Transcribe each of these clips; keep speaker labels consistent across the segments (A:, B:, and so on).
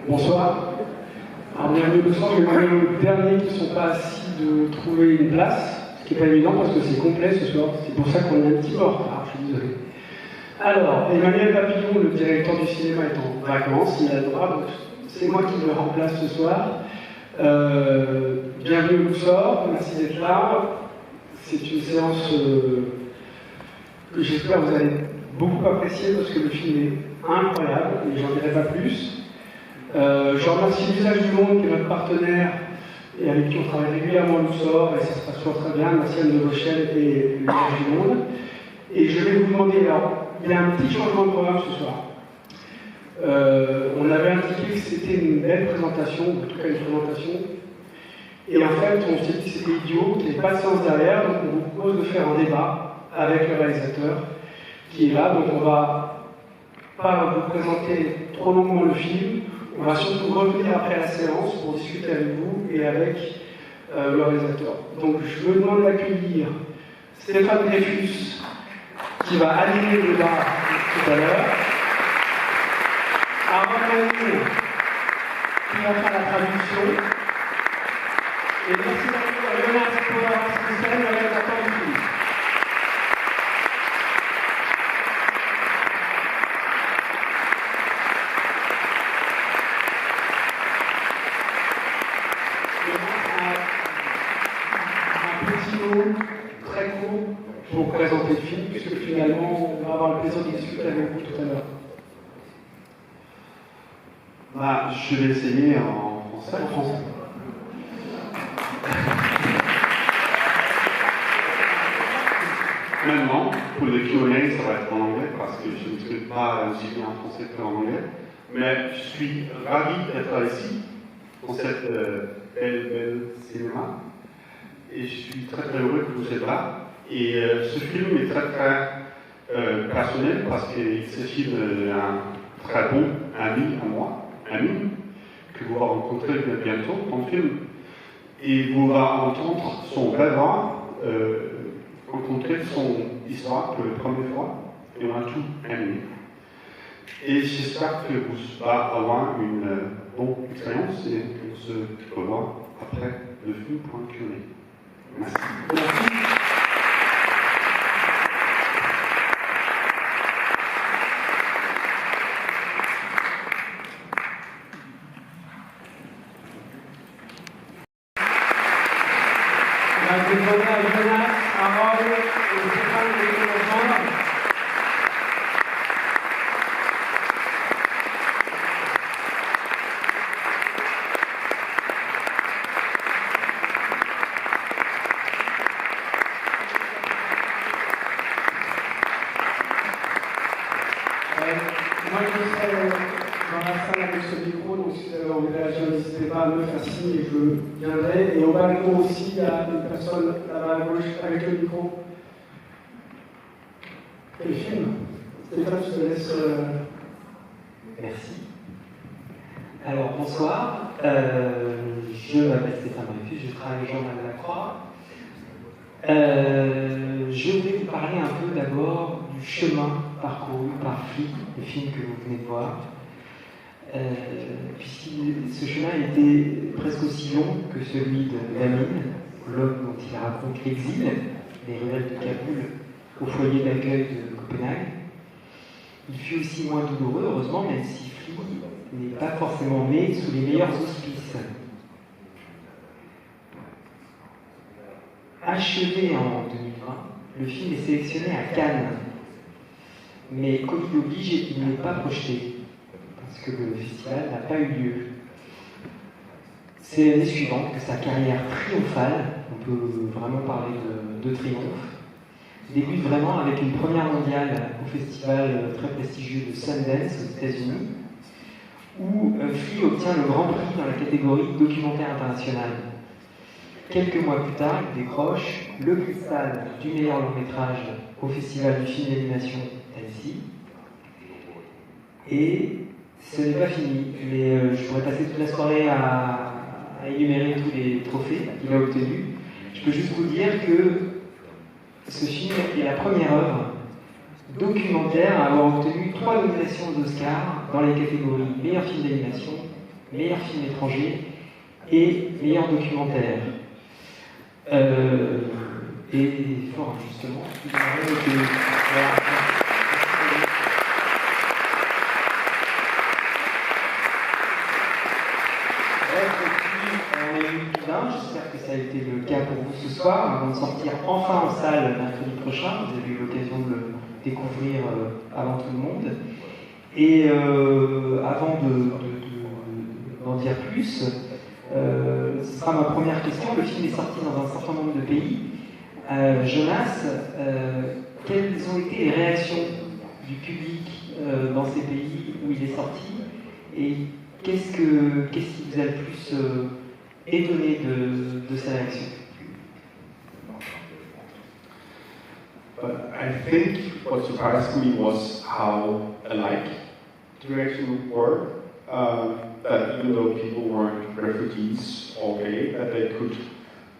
A: Bonsoir. Alors bienvenue au soir, je vais demander aux derniers qui ne sont pas assis de trouver une place, ce qui n'est pas évident parce que c'est complet ce soir, c'est pour ça qu'on est un petit peu en retard, je suis désolé. Alors, Emmanuel Papillon, le directeur du cinéma, est en vacances, il a le droit, donc c'est moi qui le remplace ce soir. Bienvenue au Luxor, merci d'être là. C'est une séance que j'espère vous allez beaucoup apprécier parce que le film est incroyable et j'en dirai pas plus. Je remercie l'Usage du Monde qui est notre partenaire et avec qui on travaille régulièrement au Luxor et ça se passe toujours très bien. Merci Anne de Rochelle et l'Usage du Monde. Et je vais vous demander, alors, il y a un petit changement de programme ce soir. On avait indiqué que c'était une belle présentation, en tout cas une présentation. Et en fait, on s'est dit que c'était idiot, qu'il n'y ait pas de séance derrière, donc on vous propose de faire un débat avec le réalisateur qui est là. Donc on va pas vous présenter trop longuement le film, on va surtout revenir après la séance pour discuter avec vous et avec le réalisateur. Donc je me demande d'accueillir Stéphane Dreyfus qui va animer le débat tout à l'heure. Aaron Manning qui va faire la traduction. Et merci à Jonas pour avoir spécial, le réalisateur du film. Un petit mot très court pour présenter le film, puisque finalement on va avoir le plaisir de discuter avec vous tout à l'heure.
B: Je vais essayer en français.
A: En français.
B: Maintenant, pour le Q&A, ça va être en anglais parce que je ne maîtrise pas aussi bien en français qu'en anglais. Mais je suis ravi d'être ici, dans cette belle cinéma. Et je suis très heureux que vous êtes là. Et ce film est très personnel parce qu'il s'agit d'un très bon ami à moi, que vous allez rencontrer bientôt dans le film. Et vous allez entendre son vrai voix, rencontrer son histoire pour la première fois, et on a tout aimé. Et j'espère que vous allez avoir une bonne expérience et qu'on se revoit après le film pour un Q&A. Merci.
A: Je vais demander à Jonas, Aaron et Stéphane de venir ensemble. Moi je serai dans la salle avec ce micro, donc si vous avez envie de réagir, n'hésitez pas à me faire signe et je viendrai. Et au balcon aussi, il y a une personne là-bas à gauche avec le micro. Quel film? Stéphane, je te laisse.
C: Merci. Alors, bonsoir. Je m'appelle Stéphane Dreyfus, je travaille au Journal de la Croix. Je voulais vous parler un peu d'abord du chemin parcouru par Flea, le film que vous venez de voir. Puisque ce chemin était presque aussi long que celui d'Amin, l'homme dont il raconte l'exil des ruelles de Kaboul au foyer d'accueil de Copenhague. Il fut aussi moins douloureux, heureusement, même si Flea n'est pas forcément né sous les meilleurs auspices. Achevé en 2020, le film est sélectionné à Cannes. Mais Covid oblige, il n'est pas projeté, parce que le festival n'a pas eu lieu. C'est l'année suivante que sa carrière triomphale, on peut vraiment parler de triomphe, débute vraiment avec une première mondiale au festival très prestigieux de Sundance aux États-Unis, où Flea obtient le grand prix dans la catégorie documentaire international. Quelques mois plus tard, il décroche le cristal du meilleur long métrage au festival du film d'animation Annecy. Et ce n'est pas fini, mais je pourrais passer toute la soirée à énumérer tous les trophées qu'il a obtenus. Je peux juste vous dire que ce film est la première œuvre documentaire à avoir obtenu 3 nominations aux Oscars dans les catégories meilleur film d'animation, meilleur film étranger et meilleur documentaire. Et fort injustement, j'espère que ça a été le cas pour vous ce soir, avant de sortir enfin en salle mercredi prochain. Vous avez eu l'occasion de le découvrir avant tout le monde. Et avant d'en dire plus, ce sera ma première question. Le film est sorti dans un certain nombre de pays. Jonas, quelles ont été les réactions du public dans ces pays où il est sorti, et qu'est-ce qui vous a le plus étonné de sa réaction?
D: But I think what surprised me was how alike the reactions were. That even though people weren't refugees or gay, that they could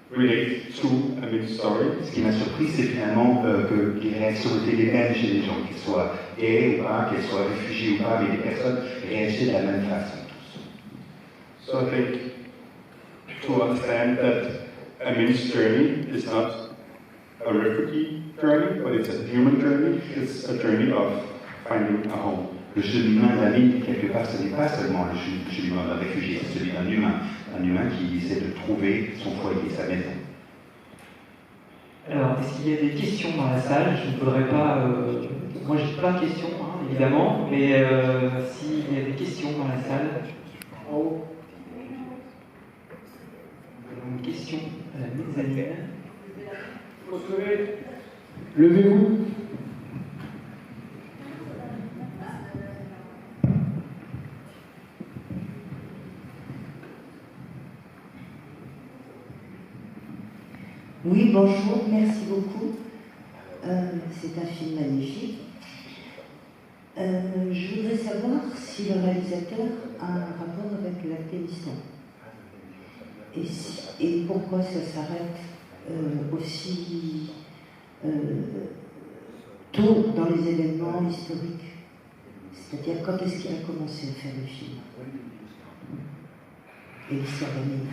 D: relate to Amin's story.
E: Ce qui m'a surpris, c'est finalement que les réactions étaient les mêmes chez les gens, qu'ils soient gays ou pas, qu'ils soient réfugiés ou pas, mais les personnes réagissaient de la même façon tous.
D: So I think to understand that Amin's journey is not a refugee journey, but it's a human journey. It's a journey of finding a home.
E: Le cheminement d'Amin, quelque part, ce n'est pas seulement le cheminement d'un réfugié, c'est celui d'un humain qui essaie de trouver son foyer, sa maison.
C: Alors, est-ce qu'il y a des questions dans la salle? Je ne voudrais pas... moi, j'ai plein de questions, hein, évidemment, mais s'il y a des questions dans la salle... Oh. Une question à la mezzanine.
A: Il faut se lever. Levez-vous.
F: Oui, bonjour, merci beaucoup. C'est un film magnifique. Je voudrais savoir si le réalisateur a un rapport avec l'Afghanistan. Et pourquoi ça s'arrête aussi tôt dans les événements historiques. C'est-à-dire, quand est-ce qu'il a commencé à faire le film? Et l'histoire d'Amin.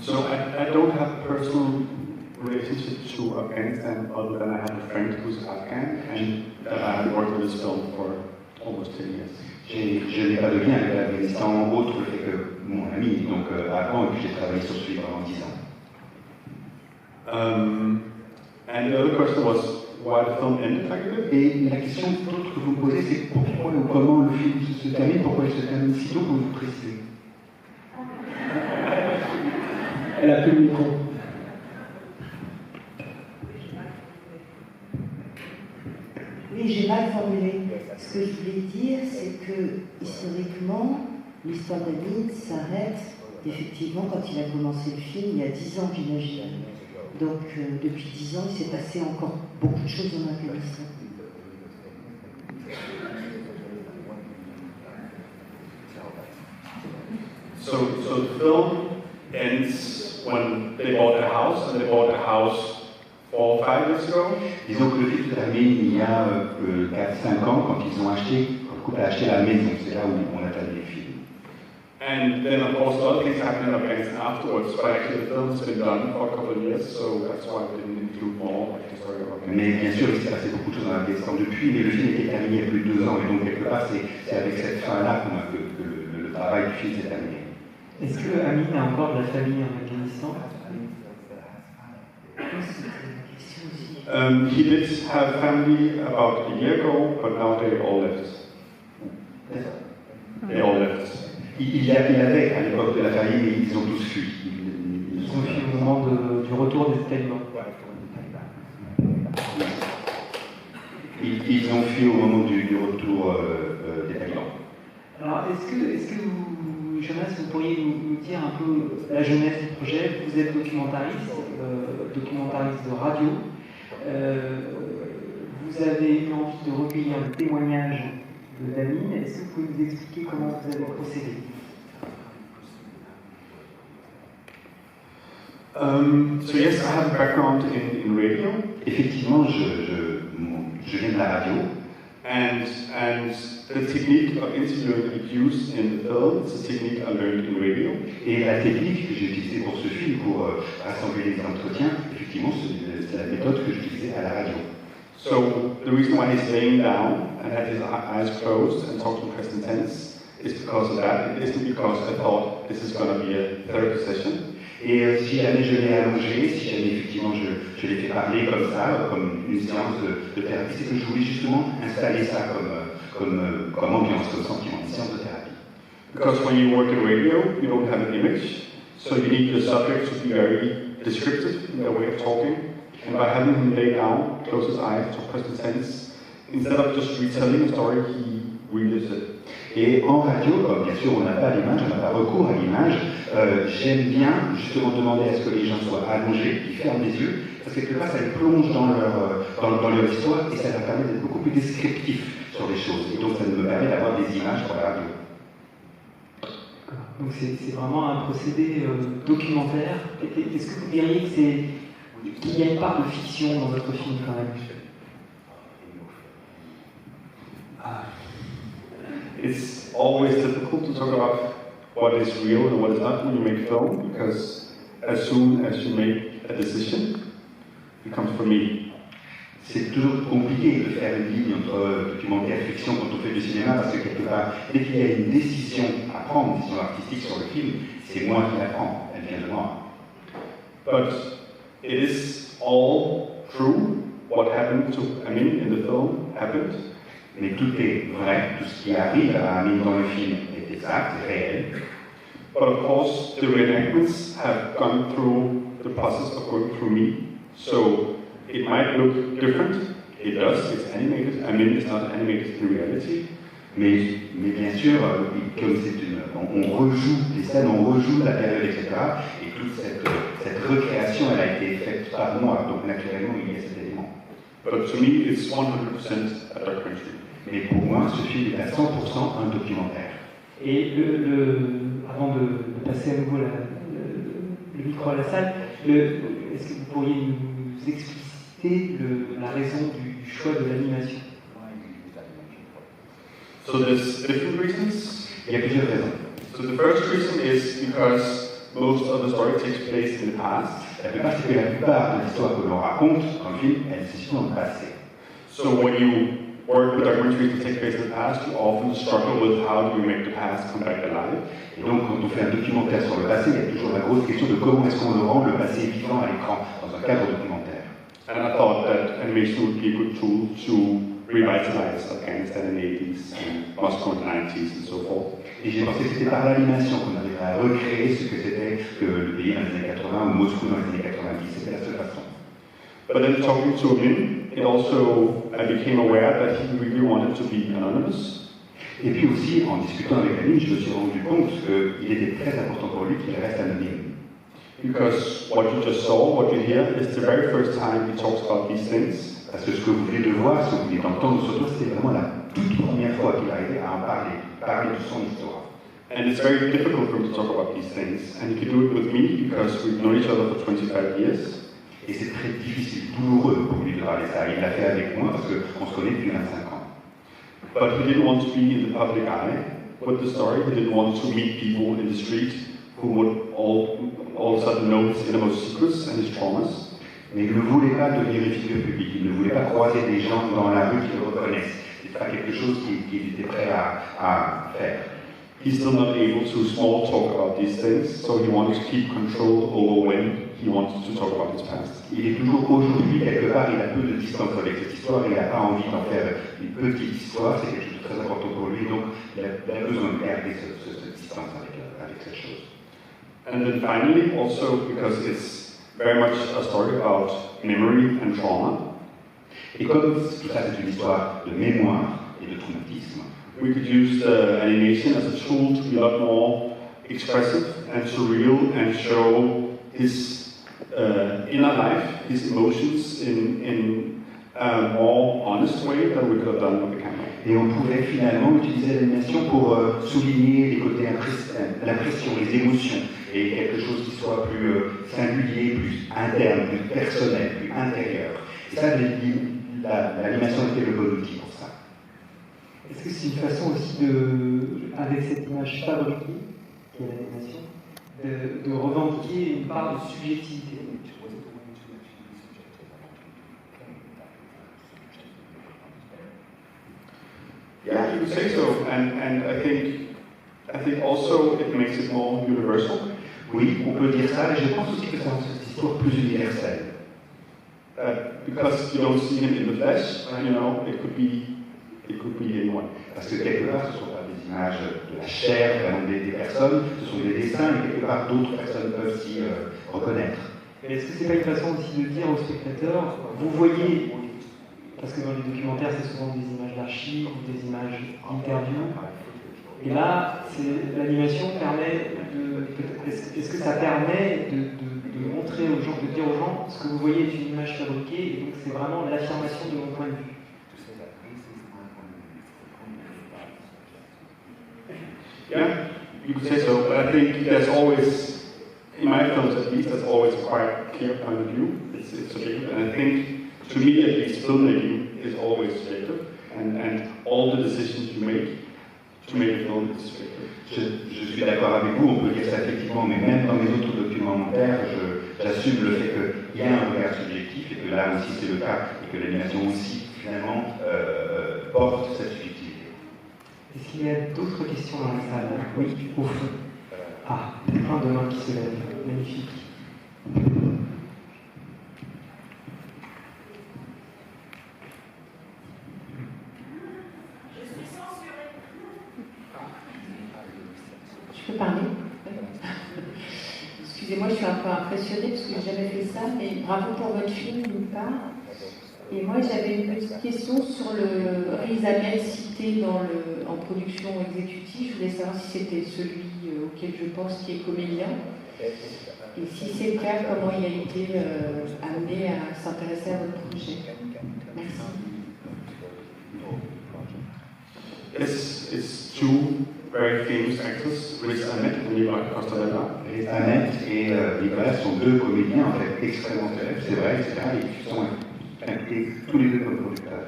D: So I don't have a personal relationship to Afghanistan other than I have a friend who's Afghan and I have worked on this film for almost 10 years.
E: Je n'ai pas de lien avec l'Afghanistan, autre le fait que mon ami, donc avant, et puis j'ai travaillé sur celui pendant 10 ans.
D: And the other question was why the film ended like this?
E: Et la question d'autre que vous me posez, c'est pourquoi ou comment le film se termine, pourquoi il se termine si tôt, pour vous préciser.
A: Elle a plus le micro.
F: Oui, j'ai mal formulé. Ce que je voulais dire, c'est que historiquement, l'histoire d'Amin s'arrête effectivement quand il a commencé le film, il y a 10 ans, j'imagine. Donc, depuis 10 ans, il s'est passé encore beaucoup de choses en Afghanistan.
D: So the film ends when they bought a house, and they bought a house 4 or 5 years ago.
E: Disons que le film se termine il y a 4-5 ans quand ils ont acheté, quand le couple a acheté la maison, c'est là où on a terminé le film.
D: And then of course other things happened in Afghanistan afterwards, but actually the film has been done for a couple of years, so that's why we didn't include more of the story of Afghanistan.
E: Mais bien sûr, il s'est passé beaucoup de choses en Afghanistan depuis, mais le film était terminé il y a plus de 2 ans, et donc quelque part c'est avec cette fin-là que le travail du film s'est terminé.
C: Est-ce que Amin a encore de la famille en Afghanistan?
D: He did have family about a year ago, but now they all left. They all left.
E: Il avait à l'époque de la famille, mais ils ont tous fui.
C: Ils ont fui au moment du retour des talibans.
E: Ils ont fui au moment du retour des talibans.
C: Alors, est-ce que vous, Jonas, vous pourriez nous dire un peu la jeunesse du projet? Vous êtes documentariste de radio. Vous avez eu envie de recueillir le témoignage d'Amin. Est-ce que vous pouvez nous expliquer comment vous avez procédé?
D: So yes, I have a background in radio.
E: Effectivement, je viens de la radio.
D: And the technique of interviewing and used in the film is a technique I learned in radio.
E: Et la technique que j'ai utilisée pour ce film, pour rassembler les entretiens, effectivement, c'est la méthode que j'utilisais à la radio.
D: So the reason why he's laying down and had his eyes closed and talking present tense is because of that. It isn't because I thought this is going to be a therapy session.
E: Et si jamais je l'ai allongé, si jamais effectivement je l'ai fait parler comme ça, comme une séance de thérapie, c'est que je voulais justement installer ça comme ambiance, comme sentiment, une séance de thérapie.
D: Because when you work in radio, you don't have an image, so you need the subject to be very descriptive in their way of talking. And by having him lay down, close his eyes, talk present tense, instead of just retelling a story, he relives it.
E: Et en radio, comme bien sûr on n'a pas l'image, on n'a pas recours à l'image, j'aime bien justement demander à ce que les gens soient allongés, qu'ils ferment les yeux, parce que quelque part ça les plonge dans leur histoire et ça leur permet d'être beaucoup plus descriptifs sur les choses. Et donc ça me permet d'avoir des images pour la radio.
C: Donc c'est vraiment un procédé documentaire. Est-ce que vous diriez qu'il y a une part de fiction dans votre film quand même?
D: It's always difficult to talk about what is real and what is not when you make film, because as soon as you make a decision, it comes from me.
E: C'est toujours compliqué de faire une ligne entre documentaire et fiction quand on fait du cinéma, parce que quelque part, dès qu'il y a une décision à prendre, une décision artistique sur le film, c'est moi qui la prends, elle vient de moi.
D: But it is all true. What happened to Amin in the film happened.
E: Mais tout est vrai, tout ce qui arrive à Amin dans le film est exact, c'est réel.
D: But of course, the reenactments have gone through the process of going through me. So it might look different. It does. It's animated. Amin is not animated in reality.
E: Mais bien sûr, comme on rejoue les scènes, on rejoue la période, etc. Et toute cette recréation, elle a été faite par moi. Donc naturellement, il y a cet élément.
D: But to me, it's 100% a documentary.
E: Mais pour moi, ce film est à 100% un documentaire.
C: Et avant de passer à nouveau le micro à la salle, est-ce que vous pourriez nous expliciter la raison du choix de l'animation?
D: So there's different reasons.
E: Il y a plusieurs raisons.
D: So the first reason is because most of the story takes place in the past.
E: La plupart, c'est que la plupart de l'histoire que l'on raconte dans le film, elle se situe dans le passé.
D: So when you work with documentaries that take place in the past, you often struggle with how do you make the past come back alive.
E: Et donc, quand on fait un documentaire sur le passé, il y a toujours la grosse question de comment est-ce qu'on le rend le passé vivant à l'écran dans un cadre documentaire.
D: And I thought that animation would be a good tool to revitalize Afghanistan in the 80s and Moscow in the 90s and so forth.
E: Et j'ai pensé que c'était par l'animation qu'on arriverait à recréer ce que c'était que le pays dans les années 80 ou Moscou dans les années 90. C'était la seule façon.
D: But then talking to him, I became aware that he really wanted to be anonymous.
E: Et puis aussi, en discutant avec Amin, je me suis rendu compte qu'il était très important pour lui qu'il reste anonyme.
D: Because what you just saw, what you hear, is the very first time he talks about these things.
E: Parce que ce que vous venez de voir, ce que vous venez d'entendre sur toi, c'était vraiment la toute première fois qu'il arrivait à en parler de son histoire.
D: And it's very difficult for him to talk about these things. And he could do it with me because we've known each other for 25 years.
E: Et c'est très difficile, douloureux pour lui de parler ça. Il l'a fait avec moi parce qu'on se connaît depuis 25 ans.
D: But he didn't want to be in the public eye with the story. He didn't want to meet people in the street who would all of a sudden know his innermost secrets and his traumas.
E: Mais il ne voulait pas devenir une figure publique. Il ne voulait pas croiser des gens dans la rue qui le reconnaissent. C'est pas quelque chose qu'il était prêt à faire.
D: He's still not able to small talk about these things, so he wanted to keep control over when he wanted to talk about his past.
E: Il est toujours aujourd'hui, quelque part, il a peu de distance avec cette histoire, il n'a pas envie d'en faire une petite histoire, c'est quelque chose de très important pour lui, donc il a besoin de garder cette distance avec cette chose.
D: And then finally, also because it's very much a story about memory and trauma.
E: Et comme tout ça c'est une histoire de mémoire et de traumatisme,
D: we could use the animation as a tool to be a lot more expressive and surreal and show his inner life, his emotions in a more honest way than we could have done with the camera.
E: Et on pouvait finalement utiliser l'animation pour souligner les côtés l'impression, les émotions, et quelque chose qui soit plus singulier, plus interne, plus personnel, plus intérieur. Et ça, l'animation était le bon outil pour ça.
C: est-ce que c'est une façon aussi avec cette image fabriquée, qui est l'animation, de revendiquer une part de subjectivité?
D: Yeah, you could say so, and I think also it makes it more universal.
E: Oui, on peut dire ça, et je pense aussi que ça rend cette histoire plus universelle.
D: Because you don't see him in the flesh, you know, it could be anyone.
E: Parce que quelque part, ce ne sont pas des images de la chair, vraiment des personnes, ce sont des dessins, et quelque part d'autres personnes peuvent s'y reconnaître.
C: Mais est-ce que c'est pas une façon aussi de dire aux spectateurs, vous voyez, parce que dans les documentaires c'est souvent des images d'archives ou des images d'interviews, et là l'animation permet est-ce que ça permet de montrer aux gens, de dire aux gens, ce que vous voyez est une image fabriquée, et donc c'est vraiment l'affirmation de mon point de vue.
D: Yeah, you could say so, but I think there's always, in my films at least, there's always a quite clear point of view. It's subjective, and I think, to me at least, filmmaking is always subjective, and all the decisions you make to make a film is subjective.
E: Je suis d'accord avec vous, on peut dire ça effectivement, mais même dans mes autres documentaires, j'assume le fait qu'il y a un regard subjectif, et que là aussi c'est le cas, et que l'animation aussi, finalement, porte cette subjectivité.
C: Est-ce qu'il y a d'autres questions dans la salle? Oui, au fond. Ah, plein de mains qui se lèvent. Magnifique.
G: Je suis censurée.
F: Je peux parler? Excusez-moi, je suis un peu impressionnée parce que j'ai jamais fait ça, mais bravo pour votre film d'une part. Et moi, j'avais une petite question sur le Riz Ahmed cité en production exécutive. Je voulais savoir si c'était celui auquel je pense qui est comédien. Et si c'est le cas, comment il a été amené à s'intéresser à votre projet. Merci.
D: This is two very famous actors, Riz Ahmed and Nicolas Costantella.
E: Riz Ahmed et Nicolas sont deux comédiens en fait extrêmement célèbres, c'est vrai, etc. Ils sont impliqués tous les deux comme producteurs.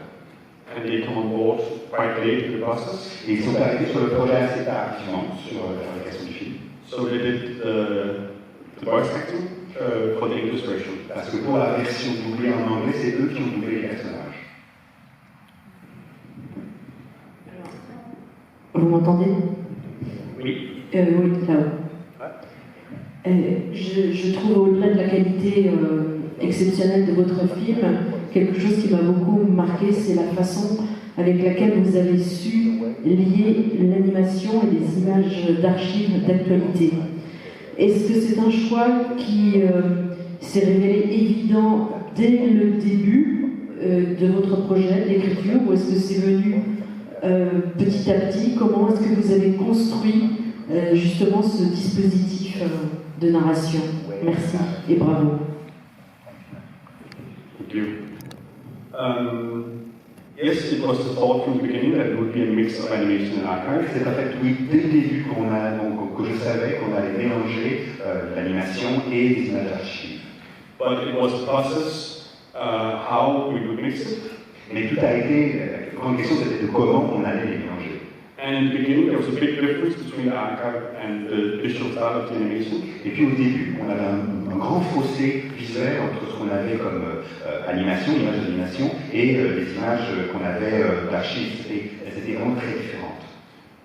D: And they come on board quite late in the process.
E: Et ils sont arrivés sur le projet assez tardivement sur la fabrication du film.
D: So they did the voice acting for the English version.
E: Parce que pour la version doublée en anglais, c'est eux qui ont doublé les personnages.
F: Vous m'entendez?
D: Oui.
F: Oui, là-haut. Je trouve au-delà de la qualité exceptionnelle de votre film, quelque chose qui m'a beaucoup marqué, c'est la façon avec laquelle vous avez su lier l'animation et les images d'archives d'actualité. Est-ce que c'est un choix qui s'est révélé évident dès le début de votre projet d'écriture, ou est-ce que c'est venu petit à petit? Comment est-ce que vous avez construit justement ce dispositif de narration? Merci et bravo.
D: Thank you. Yes, it was the thought from the beginning that it would be a mix of animation and archive.
E: C'est en fait, oui, dès le début que je savais qu'on allait mélanger l'animation et les images d'archives.
D: But it was a process how we would mix it.
E: Mais tout a été, la grande question c'était de comment on allait les mélanger.
D: And in the beginning, there was a big difference between the archive and the visual style of the animation.
E: Et puis au début, on avait un grand fossé visuel entre ce qu'on avait comme animation, images d'animation, et les images qu'on avait d'archives. Elles étaient vraiment très différentes.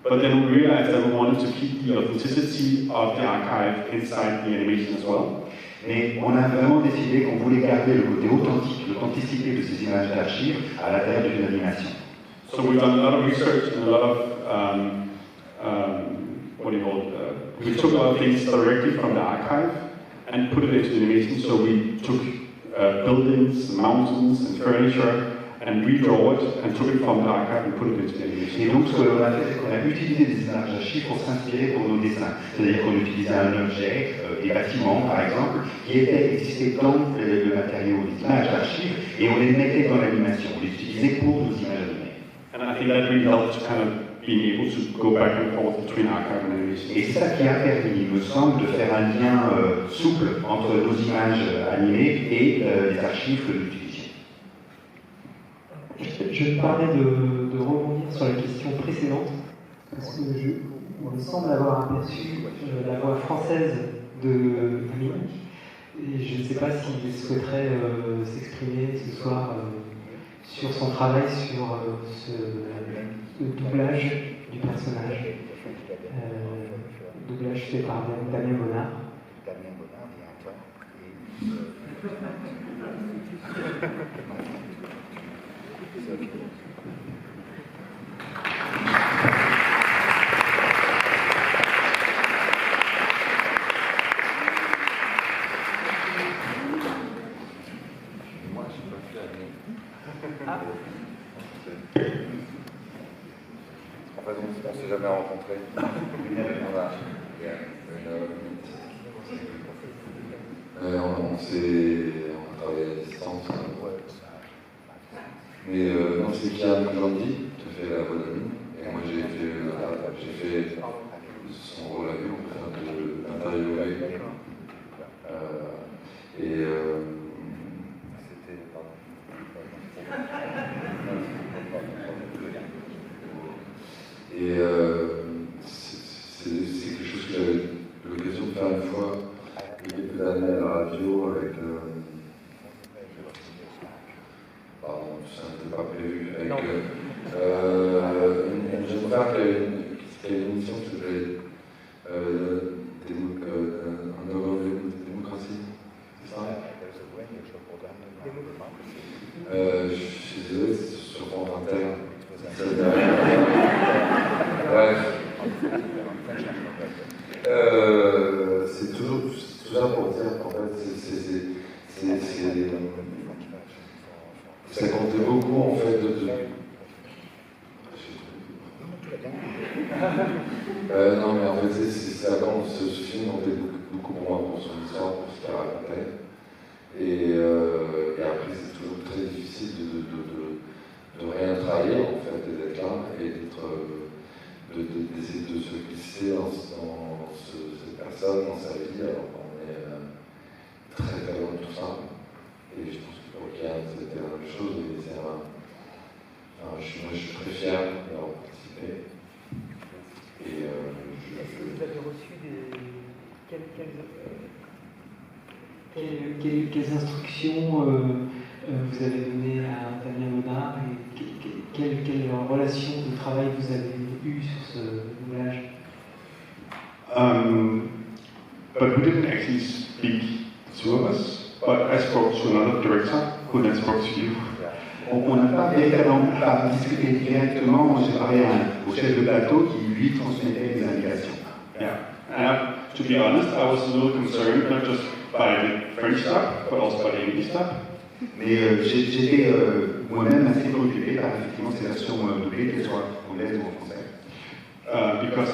D: But then we realized that we wanted to keep the authenticity of the archive inside the animation as well.
E: Mais on a vraiment décidé qu'on voulait garder le côté authentique, l'authenticité de ces images d'archives à l'intérieur d'une animation.
D: So we've done a lot of research and a lot of, we took a lot of things directly from the archive and put it into the animation. So we took buildings, mountains, and furniture and redraw it and took it from the archive and put it into the animation.
E: Et donc ce que l'on a fait, c'est qu'on a utilisé des images d'archives pour s'inspirer pour nos dessins. C'est-à-dire qu'on utilisait un objet, des bâtiments par exemple, qui existaient dans le matériau des images d'archives, et on les mettait dans l'animation, on les utilisait pour nos images animées.
D: And I think that really helped kind of being able to go back and forth between archive and animation.
E: Et c'est ça qui a permis, il me semble, de faire un lien souple entre nos images animées et les archives que nous utilisions.
C: Je me parlais de rebondir sur la question précédente, parce que il me semble avoir aperçu la voix française de Amine, et je ne sais pas s'il souhaiterait s'exprimer ce soir sur son travail sur ce doublage du personnage. Doublage fait par Damien Bonnard.
G: Damien Bonnard, il y a un temps. Moi, je suis pas fait à En fait, on ne s'est jamais rencontrés. Voilà. On a travaillé à distance. Mais non, c'est Kian Gandhi qui a fait la voix d'Amine. Et moi, j'ai fait son rôle à lui, en fait, d'interviewer. C'était. Et c'est quelque chose que j'avais eu l'occasion de faire une fois, il y a quelques années à la radio avec. Pardon, ça n'était pas prévu. Avec une jeune femme qui a une émission qui s'appelait Un homme de démocratie. C'est ça? Je suis désolé, c'est sur France Inter. C'est toujours tout ça pour dire qu'en fait, ça comptait beaucoup en fait non mais en fait ça compte, ce film comptait beaucoup pour moi, pour son histoire, pour ce qu'il racontait. Et après c'est toujours très difficile de rien trahir en fait, et d'être là et d'essayer de se glisser dans cette personne, dans sa vie, alors qu'on est très très loin de tout ça. Et je pense que pour Kian c'était la même chose, et moi je suis très fier d'avoir participé. Et
C: vous avez reçu quelles instructions vous avez données à Damien Bonnard, et quelle relation de travail vous avez eue sur ce doublage?
D: But we didn't actually speak, two of us, but I spoke to another director who then spoke to you.
E: On n'a pas véritablement discuté directement. Moi, j'ai parlé au chef de plateau qui, lui, transmettait des indications.
D: Yeah. And to be honest, I was a little concerned, not just by the French stuff, but also by the English stuff.
E: Mais j'étais moi-même assez préoccupé par effectivement ces versions doublées, qu'elles soient anglaises ou en français.
D: Because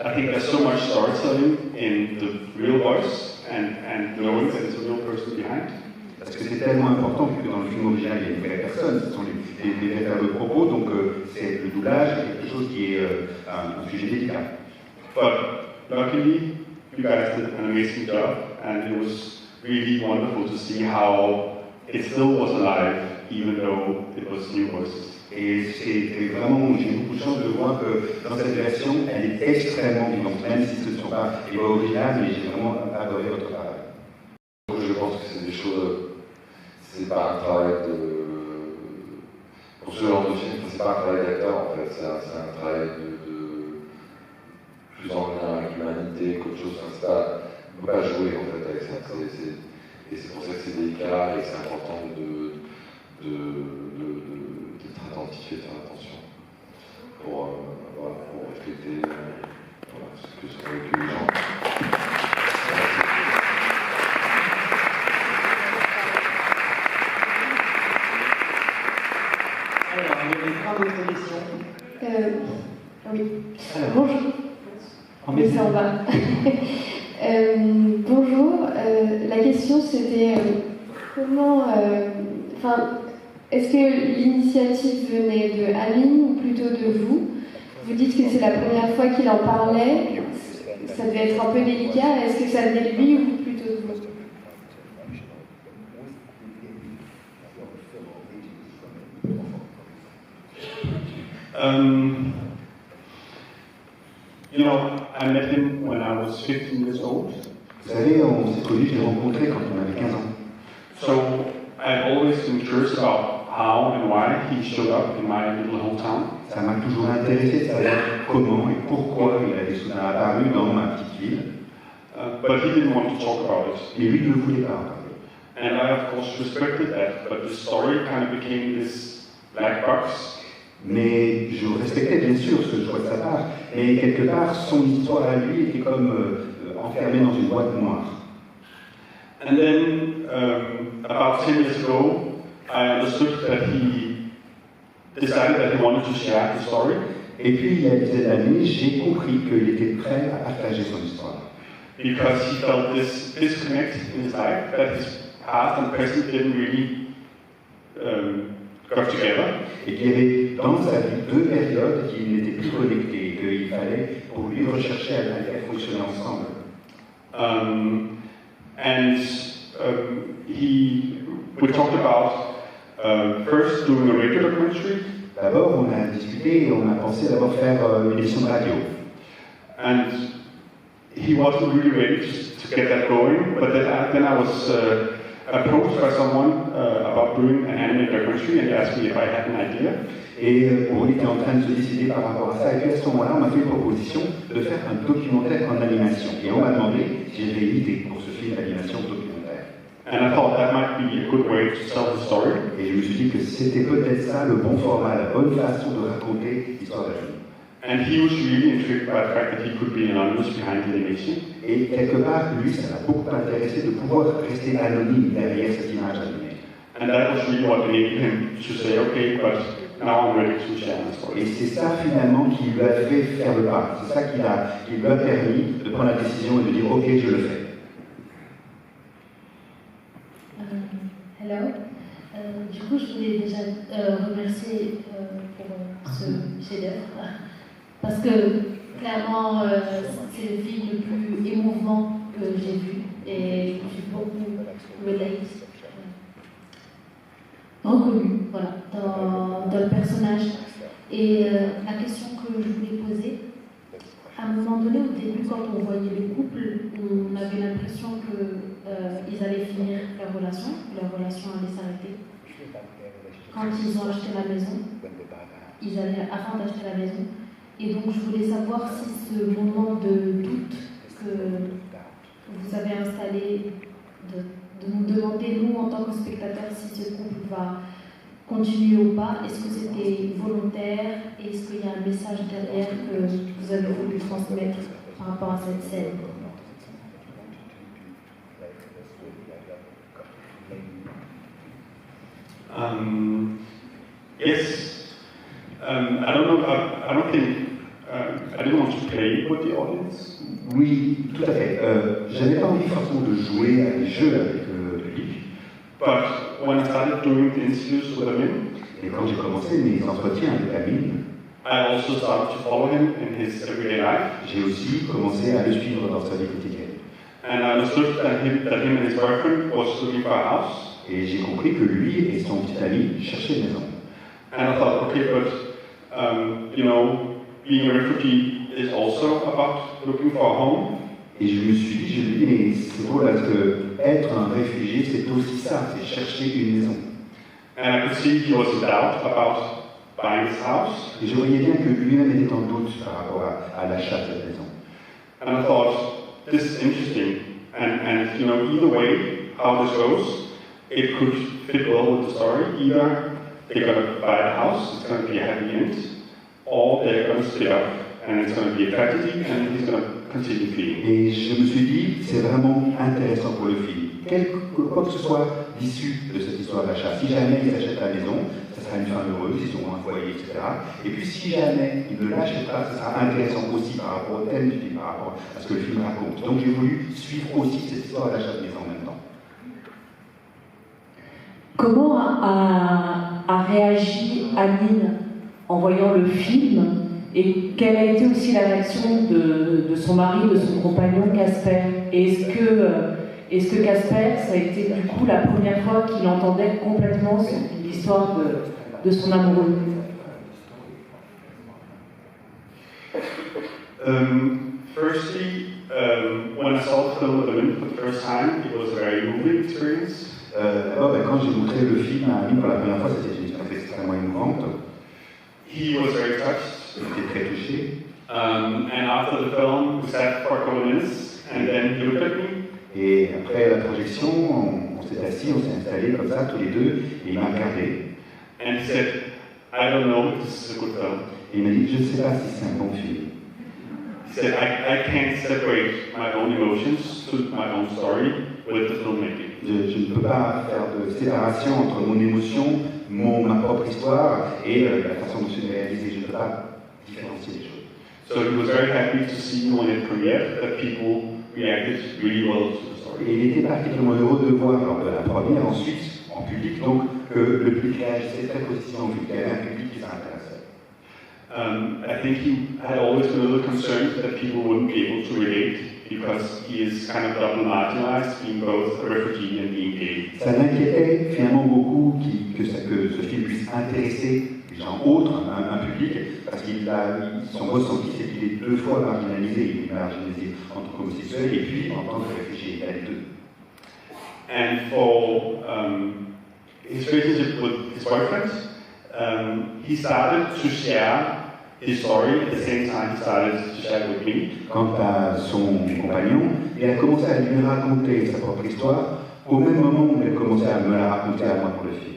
D: I think there's so much storytelling in the real voice and knowing that there's a real person behind.
E: Parce que c'est tellement important que dans le film original il y a une vraie personne, ce sont les véritables propos, donc c'est le doublage est quelque chose qui est un sujet délicat.
D: But luckily, you guys did an amazing job, and it was really wonderful to see how it still was alive, even though it was new voices.
E: Et c'est vraiment, j'ai eu beaucoup de chance de voir que dans cette version, elle est extrêmement vivante, même si ce ne sont pas les voix originales, mais j'ai vraiment adoré votre travail.
G: Je pense que c'est des choses, c'est pas un travail pour ce genre de film, c'est pas un travail d'acteur en fait, c'est un travail plus en lien avec l'humanité qu'autre chose. On ne peut pas jouer en fait avec ça. Et c'est pour ça que c'est délicat et que c'est important d'être attentif et de faire attention pour refléter ce que sont vécu les gens.
C: Alors, il y avait plein d'autres questions.
H: Oui.
C: Alors,
H: Bonjour. Mais ça en va. Bonjour. La question c'était comment. Est-ce que l'initiative venait de Amine ou plutôt de vous? Vous dites que c'est la première fois qu'il en parlait. Ça devait être un peu délicat. Est-ce que ça venait de lui ou plutôt de vous?
D: You know, I met him when I was 15 years old.
E: Vous savez, on s'est connus, je l'ai rencontré quand on avait 15 ans.
D: So I've always been curious about how and why he showed up in my little hometown.
E: Ça m'a toujours intéressé de savoir comment et pourquoi il avait soudain apparu dans ma petite ville.
D: But he didn't want to talk about it.
E: Mais lui ne voulait pas en parler.
D: And I, of course, respected that, but the story kind of became this black box.
E: Mais je respectais bien sûr ce choix de sa part, mais quelque part, son histoire à lui était comme enfermée dans une boîte noire.
D: And then, about 10 years ago, I understood that he decided that he wanted to share his story.
E: Et puis, il y a une dizaine d'années, j'ai compris qu'il était prêt à partager son histoire.
D: Because he felt this disconnect in his life, that his past and present didn't really got together.
E: Et qu'il y avait dans sa vie deux périodes qui n'étaient plus connectées, et qu'il fallait pour lui rechercher à les faire fonctionner ensemble.
D: We talked about first doing a radio documentary.
E: D'abord, on a discuté et on a pensé d'abord faire une émission de radio.
D: And he wasn't really ready to get that going, but then I was approached by someone about doing an anime documentary, and he asked me if I had an idea.
E: Et on était en train de se décider par rapport à ça, et puis à ce moment-là, on m'a fait une proposition de faire un documentaire en animation. Et on m'a demandé si j'avais une idée pour ce film d'animation documentaire.
D: And I thought that might be a good way to tell the story.
E: Et je me suis dit que c'était peut-être ça le bon format, la bonne façon de raconter l'histoire d'un film.
D: And he was really intrigued by the fact that he could be anonymous behind the animation.
E: Et quelque part, lui, ça l'a beaucoup intéressé de pouvoir rester anonyme derrière cette image animée.
D: And that was really what enabled him to say, okay, but now I'm ready to share my story.
E: Et c'est ça finalement qui lui a fait faire le pas. C'est ça qui lui a permis de prendre la décision et de dire, ok, je le fais.
I: Hello. Du coup, je voulais déjà remercier pour ce chef-d'œuvre. Parce que clairement, c'est le film le plus émouvant que j'ai vu et j'ai beaucoup reconnu voilà, dans le personnage. Et la question que je voulais poser, à un moment donné, au début, quand on voyait le couple, on avait l'impression qu'ils allaient finir leur relation allait s'arrêter. Quand ils ont acheté la maison, ils allaient avant d'acheter la maison. Et donc je voulais savoir si ce moment de doute que vous avez installé, de nous demander, nous en tant que spectateurs, si ce couple va continuer ou pas, est-ce que c'était volontaire? Est-ce qu'il y a un message derrière que vous avez voulu transmettre par rapport à cette scène?
D: Yes. I don't know. I don't think. I didn't want to play with the audience.
E: Oui, tout à fait. J'avais pas envie forcément de jouer à des jeux avec le public.
D: But when I started doing the interviews with Amin,
E: et quand j'ai commencé mes entretiens avec Amin,
D: I also started to follow him in his everyday life.
E: J'ai aussi commencé à le suivre dans sa vie quotidienne.
D: And I understood that him and his boyfriend was looking for a house.
E: Et j'ai compris que lui et son petit ami cherchaient une maison.
D: And I thought, okay, but you know, being a refugee is also about looking for a home.
E: Et je me suis dit, je lui ai dit, mais c'est drôle parce que être un réfugié, c'est aussi ça, c'est chercher une maison.
D: And I could see he was in doubt about buying his house.
E: Et je voyais bien que lui-même était en doute par rapport à l'achat de cette maison.
D: And I thought, this is interesting. And you know, either way, how this goes, it could fit well with the story. Either they're going to buy a house, it's going to be a happy end, or they're going to split up, and it's going to be a tragedy, and he's going to continue feeling.
E: Et je me suis dit, c'est vraiment intéressant pour le film. Quoi que ce soit l'issue de cette histoire d'achat, si jamais ils achètent la maison, ça sera une fin heureuse, ils auront un foyer, etc. Et puis si jamais ils ne l'achètent pas, ça sera intéressant aussi par rapport au thème du film, par rapport à ce que le film raconte. Donc j'ai voulu suivre aussi cette histoire d'achat de maison en même temps.
J: Comment a réagi Amin en voyant le film et quelle a été aussi la réaction de son mari, de son compagnon Casper? Et est-ce que Casper, ça a été du coup la première fois qu'il entendait complètement l'histoire de son amoureux?
B: Firstly, when I saw the film with Amin for the first time, it was a very moving experience.
E: D'abord, quand j'ai montré le film à Amin pour la première fois, c'était une expérience extrêmement émouvante.
B: He was very touched.
E: Il était très touché.
B: And after the film, we sat for a couple of minutes, and then he looked at me.
E: Et après la projection, on s'est assis, on s'est installés comme ça, tous les deux, et il m'a regardé.
B: And he said, I don't know if this is a good film.
E: Et il m'a dit, je ne sais pas si c'est un bon film.
B: He said, I can't separate my own emotions to my own story with the filmmaking.
E: Je ne peux pas faire de séparation entre mon émotion, ma propre histoire et la façon dont c'est réalisé. Je ne peux pas différencier les choses.
B: So he was very happy to see when it premiered that people reacted really well to the story.
E: Et il était particulièrement heureux de voir lors de la première, ensuite en public, donc que le public réagissait très positivement, vu qu'il y avait un public qui s'intéressait.
B: I think he had always been a little concerned that people wouldn't be able to relate because he is kind of double marginalized, being both a refugee and being gay.
E: Ça l'inquiétait finalement beaucoup que ce film puisse intéresser des gens autres, un public, parce son ressenti, c'est qu'il est deux fois marginalisé. Il est marginalisé en tant qu'homosexuel et puis en tant que réfugié. Il a les deux.
B: And for his relationship with his boyfriend, he started to share his story at the same time he started to share with me.
E: Quant à son compagnon, il a commencé à lui raconter sa propre histoire au même moment où il a commencé à me la raconter à moi pour le film.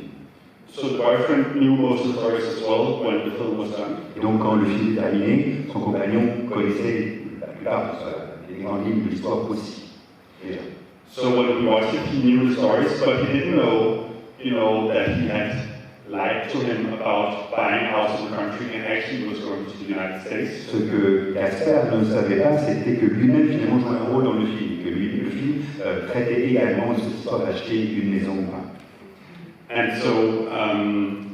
B: So the boyfriend knew most of the stories as well when the film was done.
E: Et donc quand le film est terminé, son compagnon connaissait la plupart des grandes lignes de l'histoire aussi. Déjà.
B: So when we watched it, he knew the stories, but he didn't know, that he had lied to him about buying a house in the country and actually was going to the United States.
E: Ce que Casper ne savait pas, c'était que lui-même finalement jouait un rôle dans le film, que le film traitait également de cette histoire d'acheter une maison ou pas.
B: And so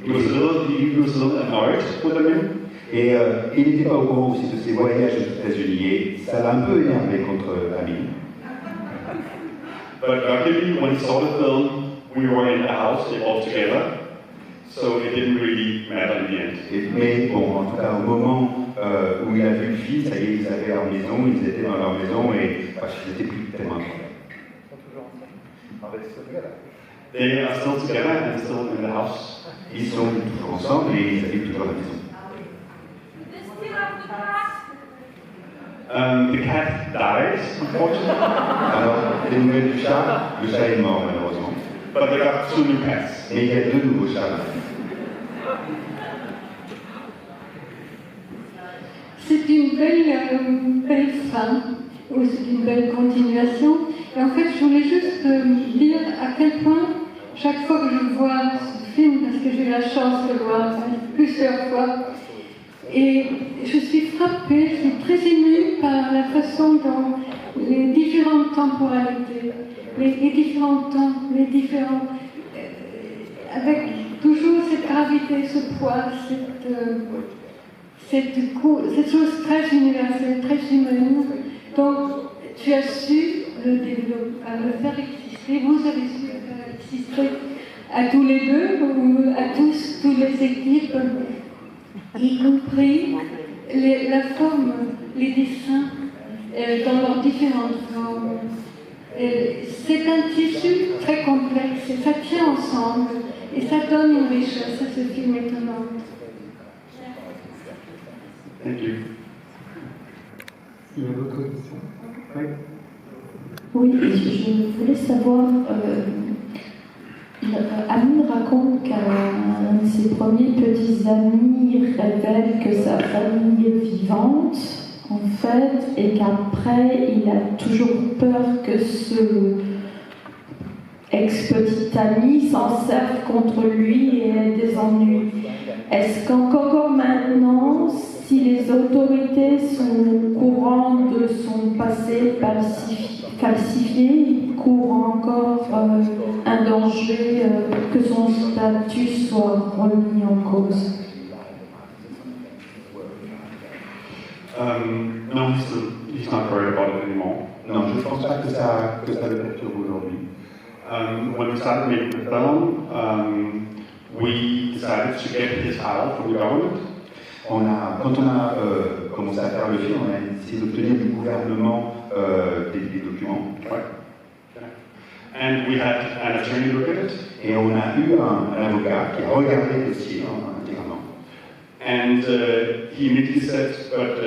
B: he was a little annoyed with him.
E: Et il n'était pas au courant aussi de ses voyages aux États-Unis et ça l'a un peu énervé contre Amin.
B: But luckily, when he saw the film, we were in the house all together, so it didn't really matter in the end.
E: Mais bon, en tout cas, au moment où il a vu le film, ça y est, ils avaient leur maison, ils étaient dans leur maison et ils n'étaient plus tellement ensemble.
B: They are still together and still in the house.
E: Ils sont toujours ensemble et ils habitent toujours à la maison.
B: The cat died, unfortunately.
E: Alors, les nouvelles du chat, le chat est mort malheureusement.
B: But they got 2 new cats.
E: Mais il y a 2 nouveaux chats.
K: C'est une belle fin, ou c'est une belle continuation. Et en fait, je voulais juste dire à quel point, chaque fois que je vois ce film, parce que j'ai eu la chance de le voir plusieurs fois, et je suis frappée, je suis très émue par la façon dont les différentes temporalités, les différents temps, avec toujours cette gravité, ce poids, cette chose très universelle, très humaine. Donc, tu as su le faire exister, vous avez su le faire exister à tous les deux, ou à toutes les équipes, y compris la forme, les dessins dans leurs différentes formes. C'est un tissu très complexe et ça tient ensemble et ça donne une richesse à ce film étonnant.
B: Thank you.
A: Il y a d'autres questions? Oui.
L: Oui, je voulais savoir, Amin raconte qu'un de ses premiers petits amis révèle que sa famille est vivante, en fait, et qu'après, il a toujours peur que ce ex-petit ami s'en serve contre lui et ait des ennuis. Est-ce qu'encore maintenant, si les autorités sont au courant de son passé falsifié, il court encore un danger que son statut soit remis en cause?
B: No, he's not worried about it anymore.
E: Non, je ne pense pas que ça le perturbe aujourd'hui.
B: When we started making the film, we decided to get his file from the government.
E: Quand on a commencé à faire le film, on a essayé d'obtenir du gouvernement des documents.
B: Right. And we had an attorney look at it.
E: Et on a eu un avocat qui a regardé le dossier intégralement.
B: And he immediately said, but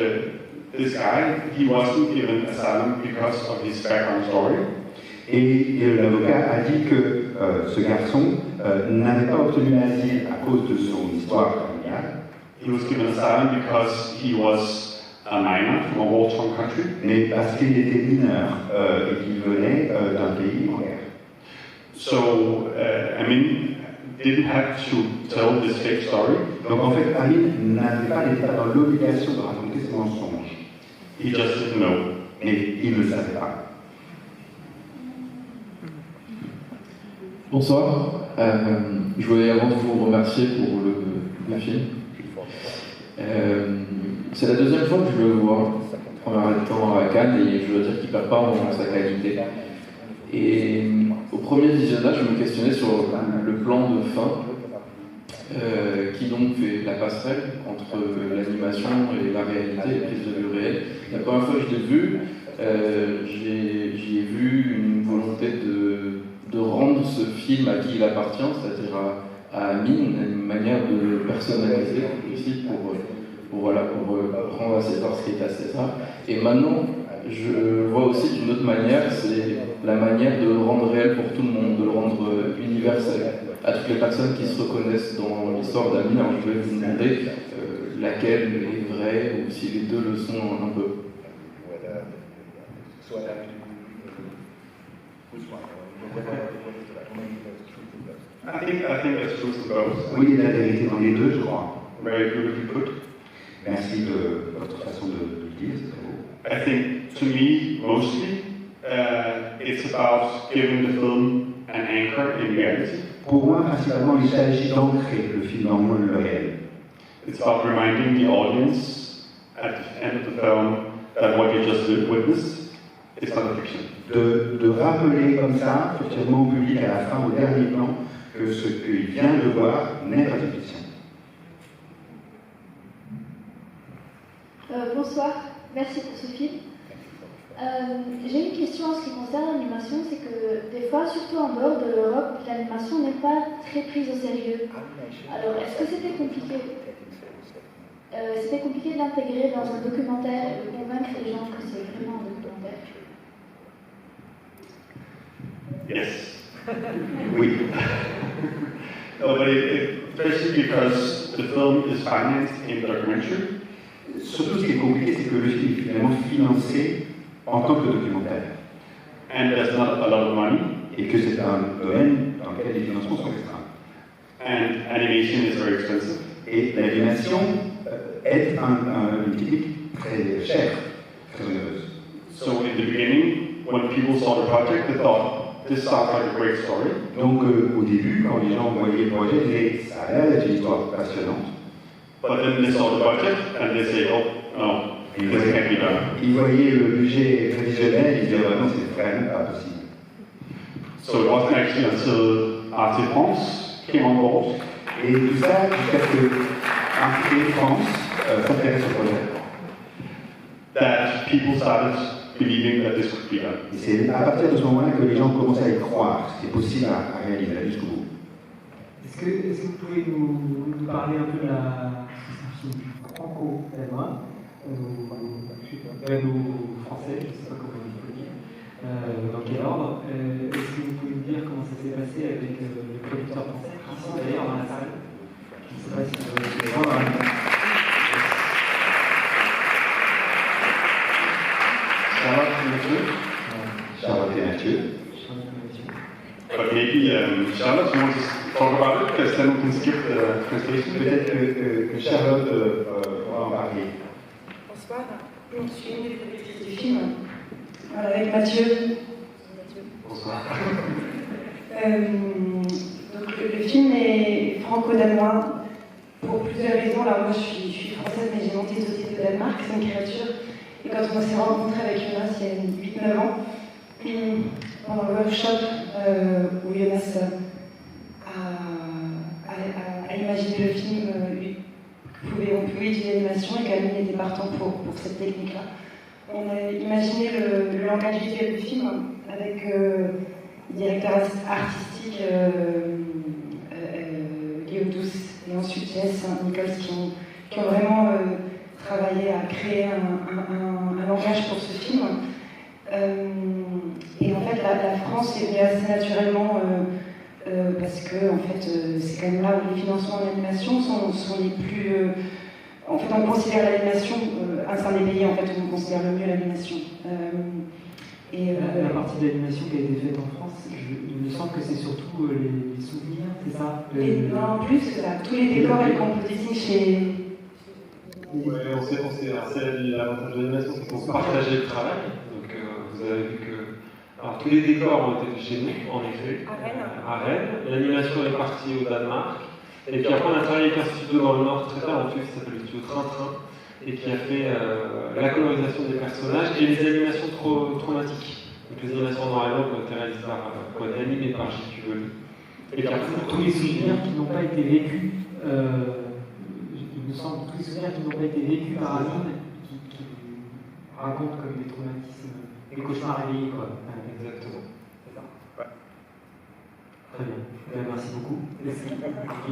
B: this guy, he wasn't given asylum because of his background story.
E: Et l'avocat a dit que ce garçon n'avait pas obtenu l'asile à cause de son histoire familiale.
B: He was given asylum because he was a minor from a war-torn country.
E: Mais parce qu'il était mineur et qu'il venait d'un pays en guerre.
B: So Amin didn't have to tell this fake story.
E: Donc en fait, Amin n'avait pas été dans l'obligation de raconter ses mensonges.
B: He just didn't know.
E: Mais il ne le savait pas.
M: Bonsoir. Je voulais avant tout vous remercier pour le film. C'est la deuxième fois que je le vois, première temps à Cannes, et je dois dire qu'il ne perd pas en sa qualité. Et au premier visionnage, je me questionnais sur le plan de fin, qui donc fait la passerelle entre l'animation et la réalité, les prises de vue réelles. La première fois que je l'ai vu, j'y ai vu une volonté de rendre ce film à qui il appartient, c'est-à-dire à Amin, une manière de le personnaliser aussi pour rendre à César ce qui est à César. Et maintenant, je vois aussi d'une autre manière, c'est la manière de le rendre réel pour tout le monde, de le rendre universel, à toutes les personnes qui se reconnaissent dans l'histoire d'Amin. Alors je vais vous demander laquelle est vraie, ou si les deux le sont un peu.
B: I think there's truth in both.
E: Oui, il y a la vérité dans les deux, je crois.
B: Very beautifully put.
E: Merci de votre façon de le dire, c'est très beau.
B: I think, to me, mostly, it's about giving the film an anchor in reality.
E: Pour moi, principalement, il s'agit d'ancrer le film dans le réel.
B: It's about reminding the audience at the end of the film that what you just witnessed is not a fiction.
E: De rappeler comme ça, furtivement au public à la fin, au dernier plan, que ce qu'il vient de voir n'est pas une fiction.
N: Bonsoir, merci pour ce film. J'ai une question en ce qui concerne l'animation, c'est que des fois, surtout en dehors de l'Europe, l'animation n'est pas très prise au sérieux. Alors, est-ce que c'était compliqué de l'intégrer dans un documentaire et de convaincre les gens que c'est vraiment un documentaire?
B: Yes.
E: Oui.
B: No, but especially because the film is financed in documentary.
E: Surtout, ce qui est compliqué, c'est que le film est finalement financé en tant que documentaire.
B: And there's not a lot of money.
E: Et que c'est un domaine dans lequel les financements sont restreints.
B: And animation is very expensive.
E: Et l'animation est une technique très chère, très onéreuse.
B: So in the beginning, when people saw the project, they thought, this sounds like a great story.
E: Donc au début, quand les gens voyaient le projet, ils disaient, ça a l'air d'être une histoire passionnante.
B: But then they saw the budget and they say, oh no, this can't be done.
E: Ils voyaient le budget prévisionnel et ils disaient vraiment c'est vraiment pas possible.
B: So it wasn't actually until Arte France came on board.
E: Et tout ça jusqu'à ce que Arte France s'intéresse au projet.
B: That people started believing that this could be done.
E: Et c'est à partir de ce moment-là que les gens commencent à y croire, que c'est possible à réaliser, aller jusqu'au bout.
C: Est-ce que vous pouvez nous parler un peu de c'est un film franco-danois, dano-français, je ne sais pas comment il faut dire, dans quel ordre. Est-ce que vous pouvez nous dire comment ça s'est passé avec le producteur français, qui sont d'ailleurs dans la salle? Je ne sais pas si vous pouvez le voir.
E: Charlotte et Mathieu.
B: But maybe Charlotte, you want to talk about it, because then we can skip the translation.
E: Peut-être que Charlotte va en parler.
O: Bonsoir, je suis une des productrices du film, avec Mathieu.
B: Bonsoir.
O: Donc le film est franco-danois pour plusieurs raisons. Alors moi je suis française mais j'ai monté une société au Danemark, c'est une créature. Et quand on s'est rencontrés avec Jonas il y a 8-9 ans, pendant le workshop où Jonas a imaginé le film on pouvait utiliser l'animation et qu'Aline était partant pour cette technique-là. On a imaginé le langage visuel du film avec le directeur artistique Guillaume Douce et ensuite Jess Nichols qui ont vraiment travaillé à créer un langage pour ce film. Et en fait, la France est venue assez naturellement parce que en fait, c'est quand même là où les financements d'animation sont les plus. En fait, on considère l'animation, c'est un des pays en fait où on considère le mieux l'animation.
C: La partie de l'animation qui a été faite en France, il me semble que c'est surtout les souvenirs, c'est ça
O: Non, en plus, tous les décors et les compositions chez.
P: Ouais, on sait l'avantage de l'animation, c'est qu'on se partageait le travail. Donc vous avez vu que. Alors tous les décors ont été faits chez nous, en effet. À Rennes. L'animation est partie au Danemark. Et puis après, on a travaillé avec un studio dans le Nord très talentueux qui s'appelle le studio Train-Train et qui a fait la colorisation des personnages et les animations traumatiques. Donc les animations dans la langue ont été réalisées animées par J.Q. Voli. Et puis après,
C: tous les souvenirs qui n'ont pas été vécus, il me semble, tous les souvenirs qui n'ont pas été vécus par Aline, qui racontent comme des traumatismes, des cauchemars réveillés, quoi.
P: Exactement.
C: Ouais. Très bien. Merci beaucoup. Merci.
P: Non, merci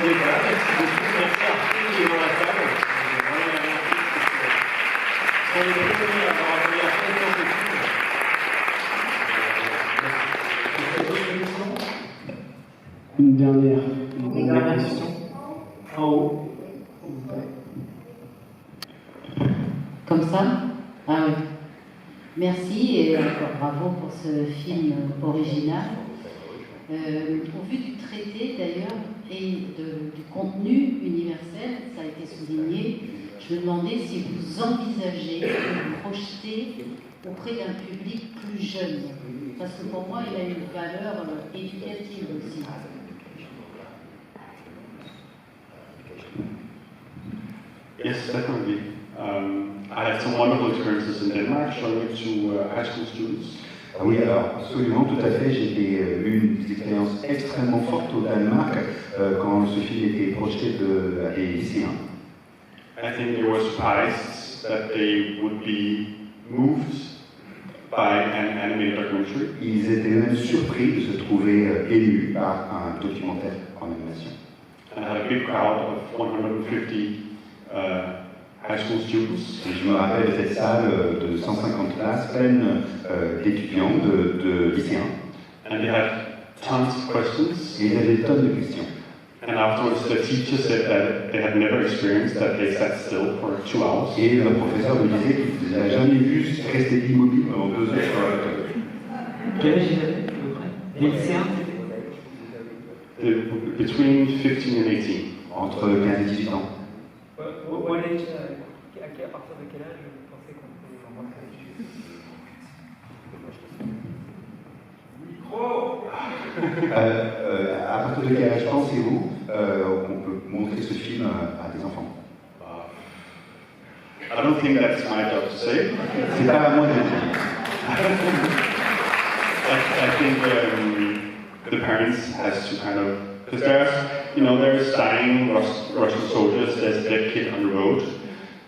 P: d'être là, merci beaucoup, merci à tous qui sont dans la salle. On est très heureux d'avoir accueilli la conférence.
A: Une dernière question. En haut.
Q: Comme ça? Ah oui. Merci et encore bravo pour ce film original. Au vu du traité d'ailleurs et du contenu universel, ça a été souligné, je me demandais si vous envisagez de vous projeter auprès d'un public plus jeune. Parce que pour moi, il a une valeur éducative aussi.
B: Yes, definitely. I had some wonderful experiences in Denmark showing it to high school students.
E: Ah oui, alors absolument, tout à fait. J'ai eu une expérience extrêmement forte au Danemark quand ce film était projeté à des lycéens.
B: I think they were surprised that they would be moved by an animated documentary.
E: Ils étaient même surpris de se trouver émus par un documentaire en animation.
B: And I had a big crowd of 150 high school students.
E: Et je me rappelle de cette salle de 150 places pleine d'étudiants, de lycéens.
B: And they had tons of questions.
E: Et ils avaient des tonnes de questions.
B: And afterwards, the teacher said that they had never experienced that they sat still for 2 hours.
E: Et le professeur me disait qu'il n'avait jamais vu rester immobile pendant 2 heures sur la fauteuil.
C: Quel âge ils avaient à peu près? Des lycéens?
B: Between 15 and 18.
E: Entre 15 et 18 ans.
C: À partir de quel âge vous pensez qu'on peut rentrer dessus?
E: À partir de quel âge pensez-vous qu'on peut montrer ce film à des enfants?
B: I don't think that's my job to say.
E: C'est pas à moi de le dire.
B: I think the parents has to kind of, because there's dying Russian soldiers, there's a dead kid on the road.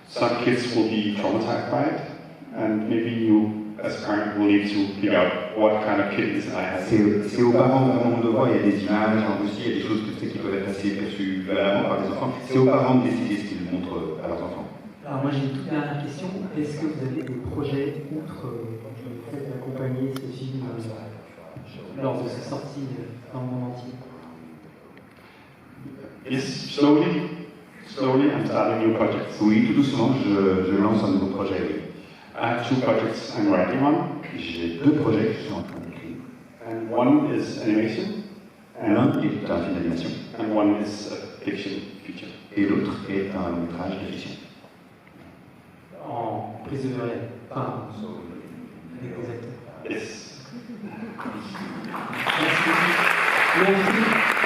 B: Some kids will be traumatized by it, and maybe you, as a parent, will need to figure out what kind of kid this I have.
E: C'est aux parents vraiment de voir, il y a des images en Russie, il y a des choses qui peuvent être assez perçues violemment par les enfants. C'est aux parents de décider ce qu'ils montrent à leurs enfants.
C: Alors moi j'ai une toute dernière question. Est-ce que vous avez des projets outre le fait d'accompagner ce film lors de sa sortie dans le monde entier?
B: Yes, slowly I'm starting new projects.
E: Oui, tout doucement, je lance un nouveau projet. Oui.
B: I have 2 projects I'm writing on.
E: J'ai 2 projets que je suis en train d'écrire.
B: And one is animation.
E: L'un est un film d'animation.
B: And one is a fiction feature.
E: Et l'autre est un métrage de fiction.
C: En prise de réel, enfin, avec des acteurs.
B: Yes.
C: Merci. Merci.